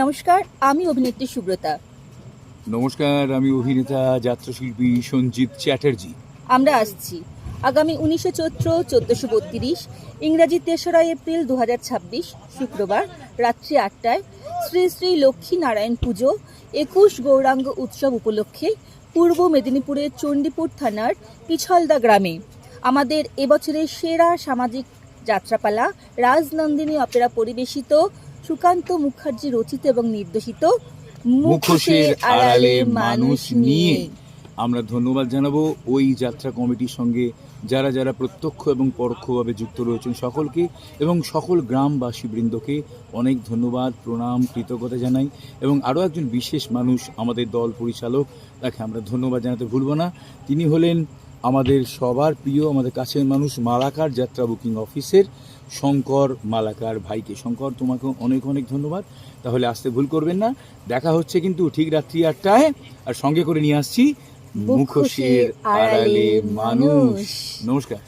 নমস্কার, আমি অভিনেত্রী সুব্রতা। নমস্কার, আমি অভিনেতা যাত্রাশিল্পী সঞ্জিত চ্যাটার্জি। আমরা আসছি আগামী 19শে চৈত্র 1432, ইংরাজি 3রা এপ্রিল 2026 শুক্রবার রাত্রি 8টায় শ্রী শ্রী লক্ষ্মী নারায়ণ পুজো 21 গৌরাঙ্গ উৎসব উপলক্ষে পূর্ব মেদিনীপুরের চণ্ডীপুর থানার পিছলদা গ্রামে আমাদের এবছরের সেরা সামাজিক যাত্রাপালা রাজনন্দিনী অপেরা পরিবেশিত সুকান্ত মুখার্জি রচিত এবং নির্দেশিত মুখোশের আড়ালে মানুষ নিয়ে আমরা ধন্যবাদ জানাবো ওই যাত্রা কমিটির সঙ্গে যারা যারা প্রত্যক্ষ এবং পরোক্ষভাবে যুক্ত রয়েছেন সকলকে, এবং সকল গ্রামবাসী বৃন্দকে অনেক ধন্যবাদ, প্রণাম, কৃতজ্ঞতা জানাই। এবং আরও একজন বিশেষ মানুষ আমাদের দল পরিচালক, তাকে আমরা ধন্যবাদ জানাতে ভুলব না। তিনি হলেন আমাদের সবার প্রিয়, আমাদের কাছের মানুষ, মালাকার যাত্রা বুকিং অফিসের শঙ্কর মালাকার ভাইকে। শঙ্কর, তোমাকে অনেক অনেক ধন্যবাদ। তাহলে আসতে ভুল করবেন না, দেখা হচ্ছে কিন্তু ঠিক রাত্রি 8টায়, আর সঙ্গে করে নিয়ে আসছি মুখোশের আড়ালে মানুষ। নমস্কার।